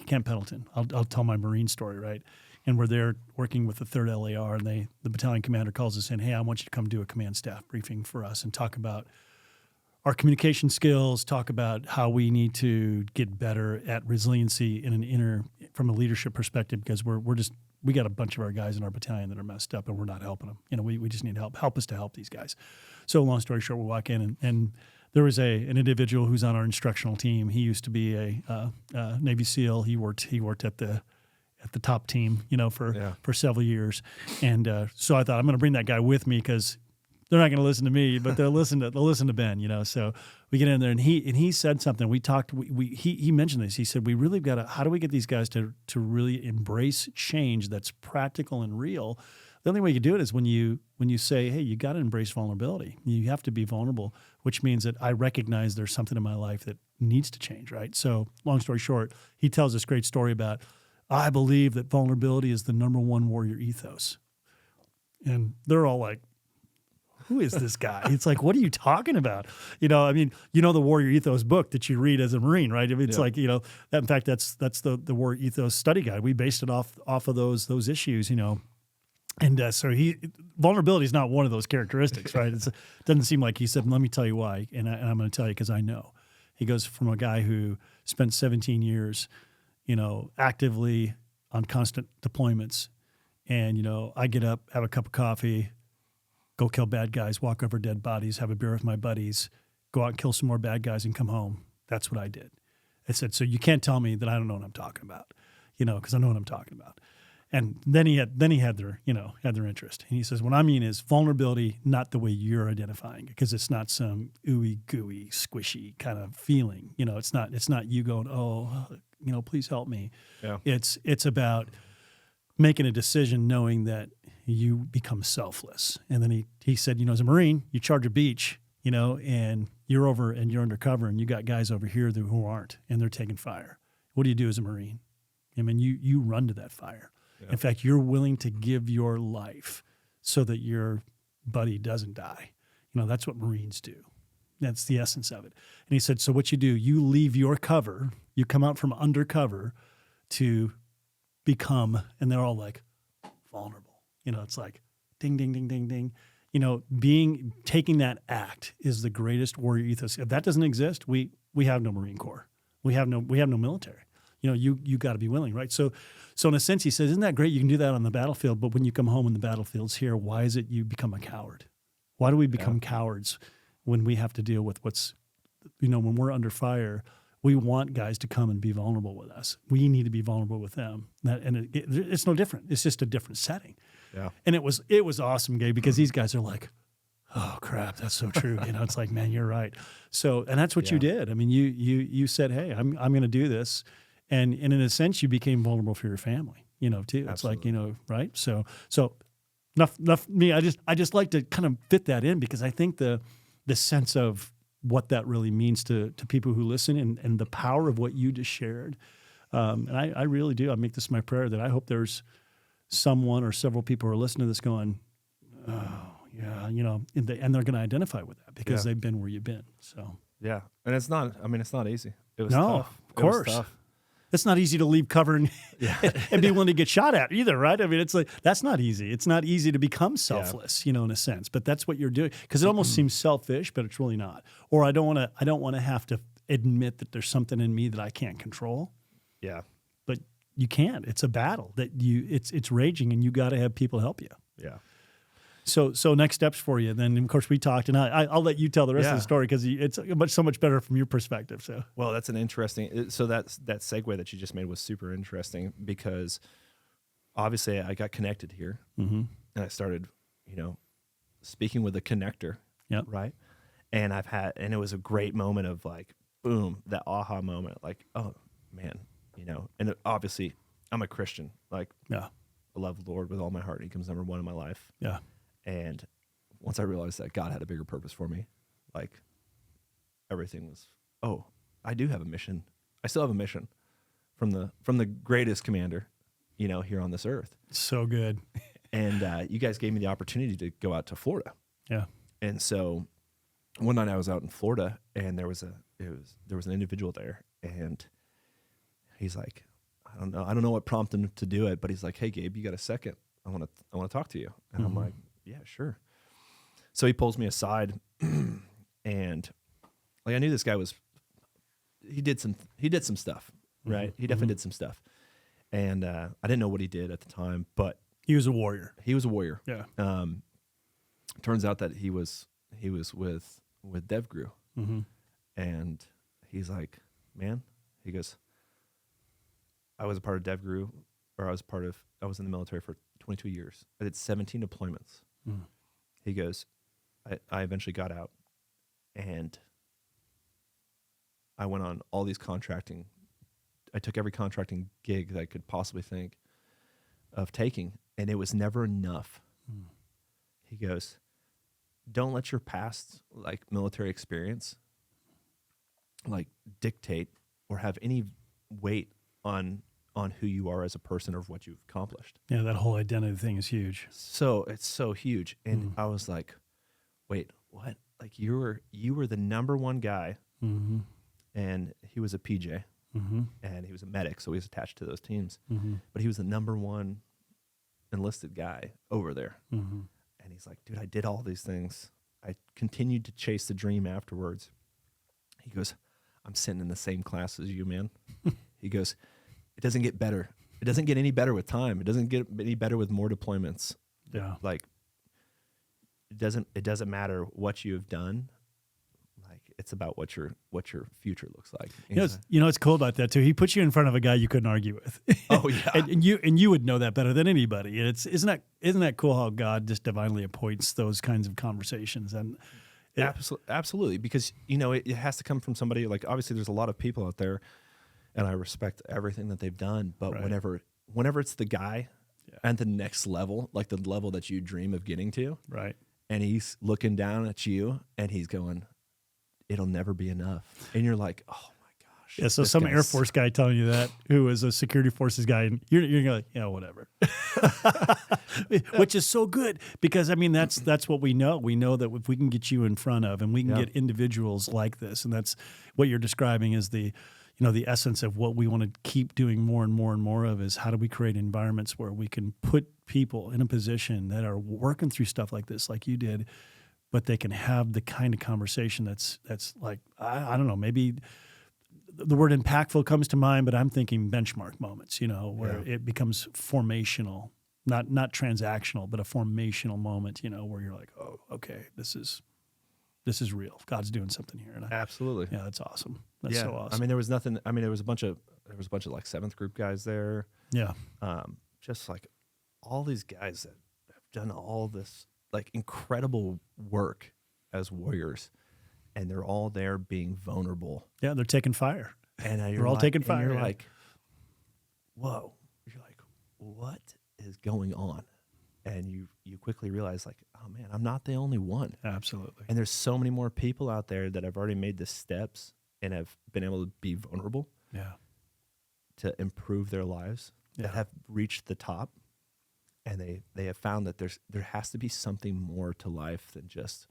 Camp Pendleton. I'll tell my Marine story, right? And we're there working with the 3rd LAR, and the battalion commander calls us in, hey, I want you to come do a command staff briefing for us and talk about our communication skills, talk about how we need to get better at resiliency from a leadership perspective, because we got a bunch of our guys in our battalion that are messed up and we're not helping them. You know, we just need help. Help us to help these guys. So long story short, we walk in and there was an individual who's on our instructional team. He used to be a Navy SEAL. He worked at the top team, you know, for several years. And so I thought, I'm going to bring that guy with me because they're not going to listen to me, but they'll listen to Ben, you know. So we get in there, and he said something. We talked. He mentioned this. He said, we really got to. How do we get these guys to really embrace change that's practical and real? The only way you do it is when you say, hey, you got to embrace vulnerability. You have to be vulnerable, which means that I recognize there's something in my life that needs to change, right? So long story short, he tells this great story about, I believe that vulnerability is the number one warrior ethos. And they're all like, who is this guy? It's like, what are you talking about? You know, I mean, you know, the Warrior Ethos book that you read as a Marine, right? I mean, it's like, you know, in fact, that's the Warrior Ethos study guide. We based it off of those issues, you know. And so vulnerability is not one of those characteristics, right? It doesn't seem like he said, let me tell you why. And I'm going to tell you because I know. He goes from a guy who spent 17 years, you know, actively on constant deployments. And, you know, I get up, have a cup of coffee, go kill bad guys, walk over dead bodies, have a beer with my buddies, go out and kill some more bad guys and come home. That's what I did. I said, so you can't tell me that I don't know what I'm talking about, you know, because I know what I'm talking about. And then he had their interest. And he says, what I mean is vulnerability, not the way you're identifying it, because it's not some ooey gooey, squishy kind of feeling. You know, it's not you going, oh, you know, please help me. Yeah. It's about making a decision knowing that you become selfless. And then he said, you know, as a Marine, you charge a beach, you know, and you're over and you're undercover and you got guys over here who aren't, and they're taking fire. What do you do as a Marine? I mean, you run to that fire. Yeah. In fact, you're willing to give your life so that your buddy doesn't die. You know, that's what Marines do. That's the essence of it. And he said, so what you do, you leave your cover, you come out from undercover to become, and they're all like, vulnerable. You know, it's like ding, ding, ding, ding, ding. You know, taking that act is the greatest warrior ethos. If that doesn't exist, we have no Marine Corps. We have no military. You know, you got to be willing, right? So in a sense, he says, isn't that great? You can do that on the battlefield, but when you come home and the battlefield's here, why is it you become a coward? Why do we become cowards when we have to deal with what's, you know, when we're under fire? We want guys to come and be vulnerable with us. We need to be vulnerable with them. It's no different. It's just a different setting. Yeah. And it was awesome, Gabe, because these guys are like, oh crap, that's so true. You know, it's like, man, you're right. So, and that's what you did. I mean, you said, hey, I'm going to do this. And in a sense, you became vulnerable for your family, you know, too. Absolutely. It's like, you know, right? So enough me. I just like to kind of fit that in because I think the sense of what that really means to people who listen and the power of what you just shared. And I really do. I make this my prayer that I hope there's someone or several people who are listening to this going, oh, yeah, you know, and they're going to identify with that because they've been where you've been. So, yeah. And it's not easy. It was tough. Of course. It was tough. It's not easy to leave cover and be willing to get shot at either, right? I mean, it's like, that's not easy. It's not easy to become selfless, you know, in a sense, but that's what you're doing. Because it almost seems selfish, but it's really not. Or I don't want to have to admit that there's something in me that I can't control. Yeah. But you can't. It's a battle that it's raging and you got to have people help you. Yeah. So next steps for you. Then, of course, we talked, and I'll let you tell the rest of the story because it's so much better from your perspective. So, well, that's an interesting. So that segue that you just made was super interesting because obviously I got connected here, and I started, you know, speaking with a connector, right? And it was a great moment of like, boom, that aha moment, like, oh man, you know, and obviously I'm a Christian, like, I love the Lord with all my heart. He comes number one in my life. Yeah. And once I realized that God had a bigger purpose for me, like everything was, oh, I do have a mission. I still have a mission from the greatest commander, you know, here on this earth. So good. And you guys gave me the opportunity to go out to Florida. Yeah. And so one night I was out in Florida, and there was an individual there, and he's like, I don't know what prompted him to do it, but he's like, hey Gabe, you got a second? I want to talk to you. And I'm like, yeah, sure. So he pulls me aside and like I knew this guy he did some stuff, right? He definitely did some stuff. And I didn't know what he did at the time, but he was a warrior. He was a warrior. Yeah. Turns out that he was with DevGru. And he's like, man, he goes, I was a part of DevGru, or I was in the military for 22 years. I did 17 deployments. He goes, I eventually got out, and I went on all these contracting. I took every contracting gig that I could possibly think of taking, and it was never enough. He goes, don't let your past like military experience like dictate or have any weight on who you are as a person or what you've accomplished. Yeah, that whole identity thing is huge. So it's so huge. And I was like, wait, what? Like you were the number one guy, and he was a PJ, and he was a medic, so he was attached to those teams. But he was the number one enlisted guy over there. And he's like, dude, I did all these things. I continued to chase the dream afterwards. He goes, I'm sitting in the same class as you, man. He goes, it doesn't get better. It doesn't get any better with time. It doesn't get any better with more deployments. Yeah. Like it doesn't matter what you have done. Like it's about what your future looks like. You know what's cool about that too? He puts you in front of a guy you couldn't argue with. Oh yeah. and you would know that better than anybody. And isn't that cool how God just divinely appoints those kinds of conversations? And absolutely, because it has to come from somebody. Like obviously there's a lot of people out there, and I respect everything that they've done, but whenever it's the guy at the next level, like the level that you dream of getting to, right, and he's looking down at you and he's going, it'll never be enough, and you're like, oh my gosh. Yeah, so some Air Force guy telling you that, who is a security forces guy, and you're like, yeah, whatever. Which is so good, because I mean that's what we know. We know that if we can get you in front of, and we can get individuals like this, and that's what you're describing is the essence of what we want to keep doing more and more and more of, is how do we create environments where we can put people in a position that are working through stuff like this, like you did, but they can have the kind of conversation that's like, I don't know, maybe the word impactful comes to mind, but I'm thinking benchmark moments, where it becomes formational, not transactional, but a formational moment, where you're like, oh, okay, this is real. God's doing something here. And absolutely. Yeah, that's awesome. That's so awesome. I mean, there was a bunch of like seventh group guys there. Yeah. Just like all these guys that have done all this like incredible work as warriors, and they're all there being vulnerable. Yeah, they're taking fire. And they're all taking fire. And you're like, whoa. You're like, what is going on? And you quickly realize, like, oh man, I'm not the only one. Absolutely. And there's so many more people out there that have already made the steps and have been able to be vulnerable. Yeah. To improve their lives. Yeah. That have reached the top, and they have found that there has to be something more to life than just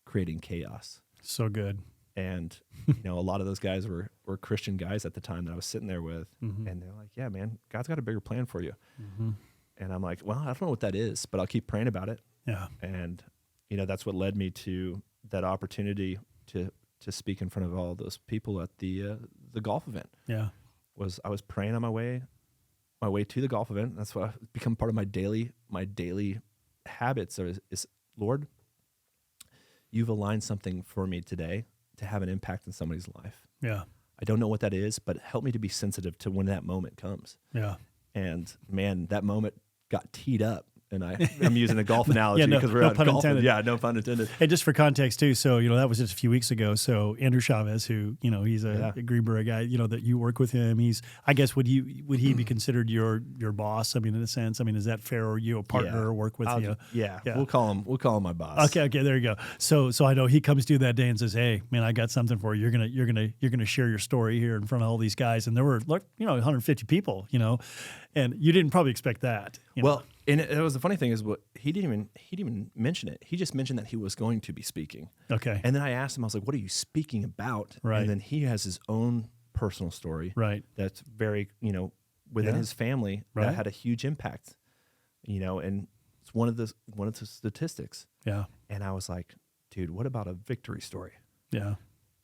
creating chaos. So good. And a lot of those guys were Christian guys at the time that I was sitting there with, and they're like, yeah, man, God's got a bigger plan for you. And I'm like, well, I don't know what that is, but I'll keep praying about it. Yeah. And, that's what led me to that opportunity to speak in front of all those people at the golf event. Yeah. I was praying on my way to the golf event. That's what I've become part of my daily habits is, Lord, you've aligned something for me today to have an impact in somebody's life. Yeah. I don't know what that is, but help me to be sensitive to when that moment comes. Yeah. And man, that moment got teed up. And I'm using a golf analogy because we're out golfing. Intended. Yeah, no pun intended. And just for context too, so that was just a few weeks ago. So Andrew Chavez, who he's a Greenberg guy, that you work with him. I guess would he be considered your boss? I mean, in a sense, is that fair? Or you a partner or work with you? Yeah, we'll call him my boss. Okay, there you go. So I know he comes to that day and says, "Hey, man, I got something for you. You're gonna share your story here in front of all these guys." And there were 150 people, and you didn't probably expect that. Well. And it was the funny thing is what he didn't even mention it. He just mentioned that he was going to be speaking. Okay. And then I asked him, I was like, what are you speaking about? Right. And then he has his own personal story. Right. That's very, within his family that had a huge impact. And it's one of the statistics. Yeah. And I was like, dude, what about a victory story? Yeah.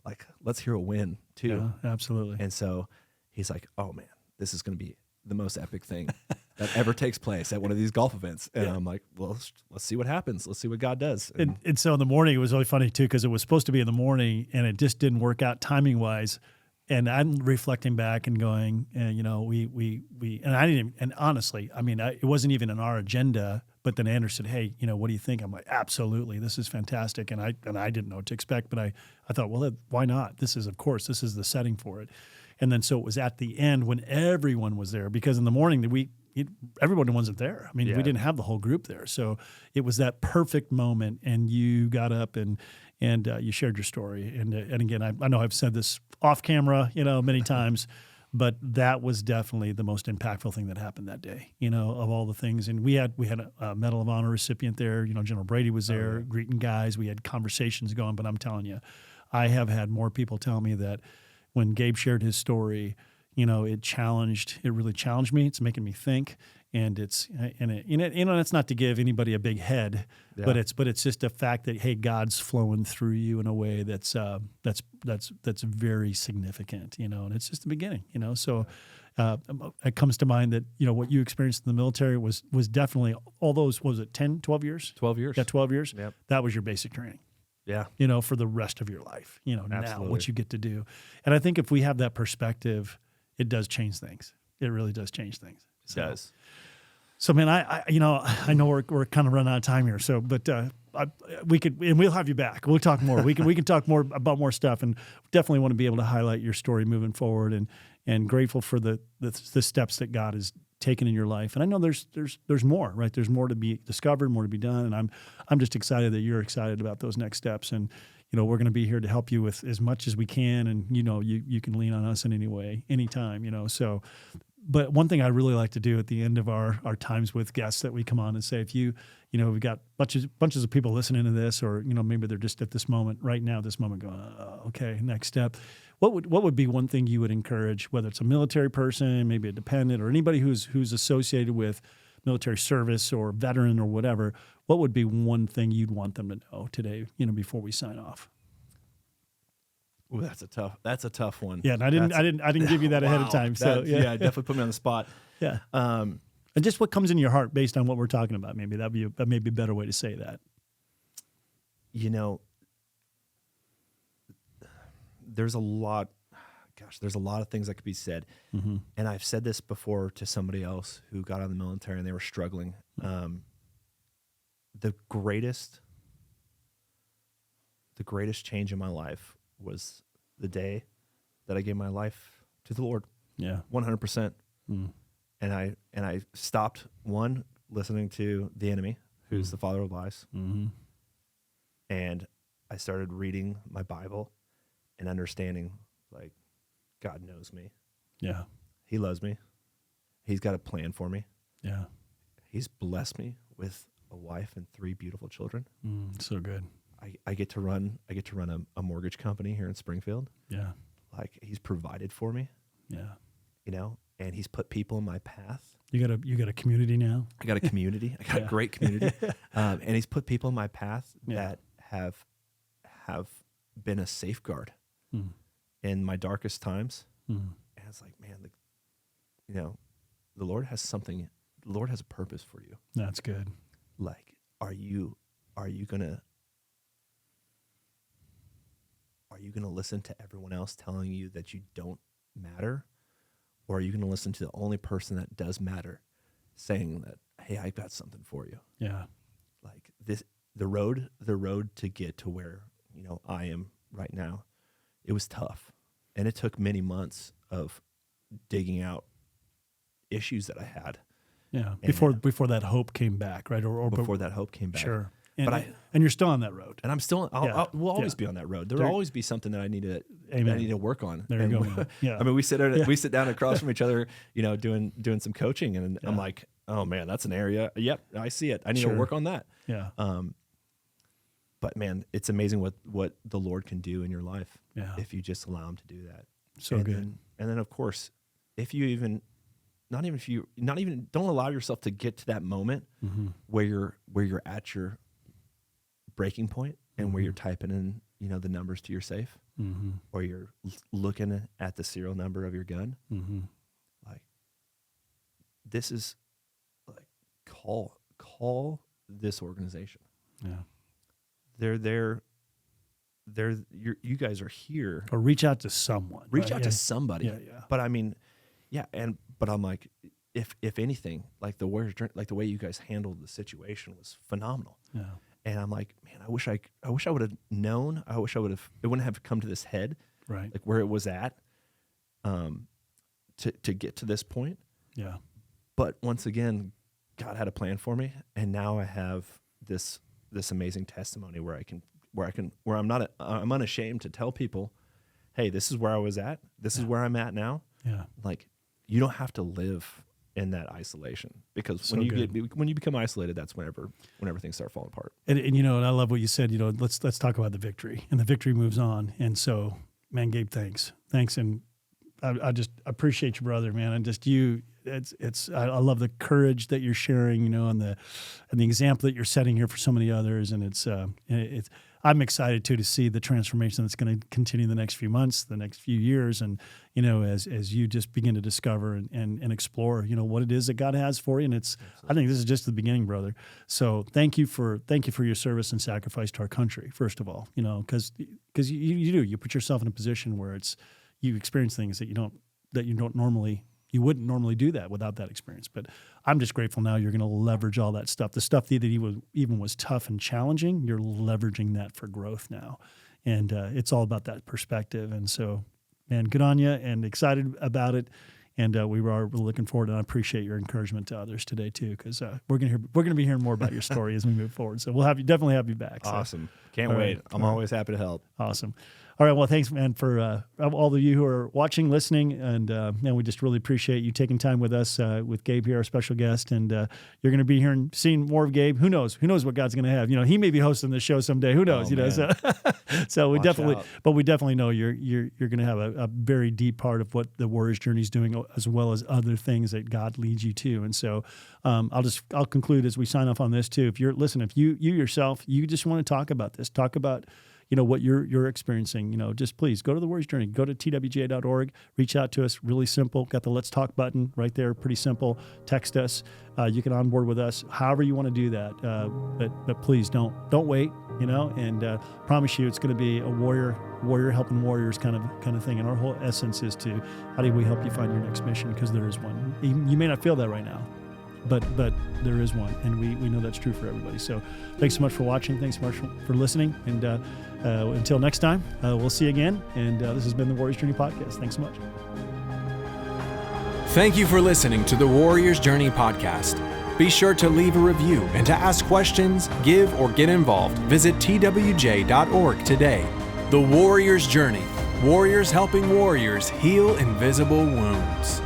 like, let's hear a win too. Yeah, absolutely. And so he's like, oh man, this is going to be the most epic thing that ever takes place at one of these golf events. And I'm like, well, let's see what happens. Let's see what God does. And so in the morning, it was really funny too, because it was supposed to be in the morning and it just didn't work out timing wise. And I'm reflecting back and going, you know, we and I didn't even, and honestly, I mean, it wasn't even in our agenda. But then Andrew said, hey, you know, what do you think? I'm like, absolutely, this is fantastic. And I didn't know what to expect, but I thought, well, why not? This is the setting for it. And then so it was at the end when everyone was there, because in the morning everyone wasn't there. I mean, we didn't have the whole group there. So it was that perfect moment, and you got up and you shared your story. And again, I know I've said this off camera, you know, many times, but that was definitely the most impactful thing that happened that day, you know, of all the things. And we had a Medal of Honor recipient there. You know, General Brady was there, greeting guys. We had conversations going. But I'm telling you, I have had more people tell me that when Gabe shared his story, you know, it really challenged me. It's making me think. And it's not to give anybody a big head, but it's just a fact that, hey, God's flowing through you in a way that's very significant, you know, and it's just the beginning, you know. So it comes to mind that, you know, what you experienced in the military was definitely all those, was it 10, 12 years? 12 years. Yeah, 12 years. Yep. That was your basic training. Yeah. You know, for the rest of your life, you know, Absolutely. Now what you get to do. And I think if we have that perspective, it does change things. It really does change things. It does. So, man, I know we're kind of running out of time here. So, but we'll have you back. We'll talk more. We can talk more about more stuff, and definitely want to be able to highlight your story moving forward. And grateful for the steps that God has taken in your life. And I know there's more, right? There's more to be discovered, more to be done. And I'm just excited that you're excited about those next steps. And you know, we're going to be here to help you with as much as we can. And you know, you can lean on us in any way, anytime. You know, so. But one thing I really like to do at the end of our times with guests that we come on and say, if you know, we've got bunches of people listening to this, or, you know, maybe they're just at this moment going, okay, next step. What would be one thing you would encourage, whether it's a military person, maybe a dependent, or anybody who's associated with military service or veteran or whatever, what would be one thing you'd want them to know today, you know, before we sign off? Ooh, that's a tough one. Yeah, and I didn't give you that ahead of time. So yeah, definitely put me on the spot. Yeah. And just what comes in your heart based on what we're talking about. Maybe that may be a better way to say that. You know, there's a lot of things that could be said. Mm-hmm. And I've said this before to somebody else who got out of the military and they were struggling. The greatest change in my life was the day that I gave my life to the Lord. Yeah. 100%. Mm. And I stopped, one, listening to the enemy, who's the father of lies. Mm-hmm. And I started reading my Bible and understanding, like, God knows me. Yeah. He loves me. He's got a plan for me. Yeah. He's blessed me with a wife and 3 beautiful children. So good. I get to run a mortgage company here in Springfield. Yeah. Like, he's provided for me. Yeah. You know, and he's put people in my path. You got a community now? I got a community. I got a great community. And he's put people in my path that have been a safeguard in my darkest times. And it's like, man, you know, the Lord has a purpose for you. That's good. Like, are you gonna listen to everyone else telling you that you don't matter? Or are you going to listen to the only person that does matter saying that, hey, I've got something for you? Yeah. Like, the road to get to where, you know, I am right now, it was tough. And it took many months of digging out issues that I had. Yeah. Before that hope came back, right? Or before that hope came back. Sure. And you're still on that road. And I'm still, we'll always be on that road. There'll always be something that I need to work on. There you go. Yeah. I mean, we sit down across from each other, you know, doing some coaching, and I'm like, oh man, that's an area. Yep, I see it. I need to work on that. Yeah. But man, it's amazing what the Lord can do in your life if you just allow him to do that. So good. And then of course, if you don't allow yourself to get to that moment where you're at your breaking point and where you're typing in, you know, the numbers to your safe. or you're looking at the serial number of your gun, like this is like call this organization. Yeah. You guys are here. Or reach out to someone. Reach out to somebody. Yeah. But I mean, but I'm like, if anything, like the Warriors, like the way you guys handled the situation was phenomenal. Yeah. And I'm like, man, I wish I would have known. It wouldn't have come to this head, Right. like where it was at, to get to this point. Yeah. But once again, God had a plan for me, and now I have this amazing testimony where I'm unashamed to tell people, hey, this is where I was at. This is where I'm at now. Yeah. Like, you don't have to live in that isolation, because when you become isolated, that's whenever things start falling apart. And and I love what you said. Let's talk about the victory, and the victory moves on. And so, man, Gabe, thanks, and I just appreciate you, brother, man, and just you. I love the courage that you're sharing, and the example that you're setting here for so many others, and it's I'm excited too to see the transformation that's going to continue the next few months, the next few years, and as you just begin to discover and explore, what it is that God has for you, and I think this is just the beginning, brother. So thank you for your service and sacrifice to our country, first of all, because you put yourself in a position where you experience things that you wouldn't normally do that without that experience. But I'm just grateful now you're going to leverage all that stuff. The stuff that even was tough and challenging, you're leveraging that for growth now. And it's all about that perspective. And so, man, good on you, and excited about it. And we are looking forward, and I appreciate your encouragement to others today too, because we're going to be hearing more about your story as we move forward. So we'll definitely have you back. So. Awesome. Can't wait. Right. I'm always happy to help. Awesome. All right. Well, thanks, man, for all of you who are watching, listening, and man, we just really appreciate you taking time with us, with Gabe here, our special guest, and you're going to be hearing, seeing more of Gabe. Who knows what God's going to have? He may be hosting this show someday. Who knows? So we definitely know you're going to have a very deep part of what the Warriors Journey is doing, as well as other things that God leads you to. And so I'll conclude as we sign off on this too. If you yourself, you just want to talk about this, talk about what you're experiencing, just please go to the Warriors Journey, go to TWJ.org, reach out to us. Really simple. Got the Let's Talk button right there. Pretty simple. Text us. You can onboard with us, however you want to do that. But please don't wait, and promise you it's going to be a warrior helping warriors kind of thing. And our whole essence is to, how do we help you find your next mission? Because there is one. You may not feel that right now, but there is one, and we know that's true for everybody. So thanks so much for watching. Thanks so much for listening. And until next time, we'll see you again. And this has been the Warriors Journey Podcast. Thanks so much. Thank you for listening to the Warriors Journey Podcast. Be sure to leave a review, and to ask questions, give, or get involved, visit TWJ.org today. The Warriors Journey. Warriors helping warriors heal invisible wounds.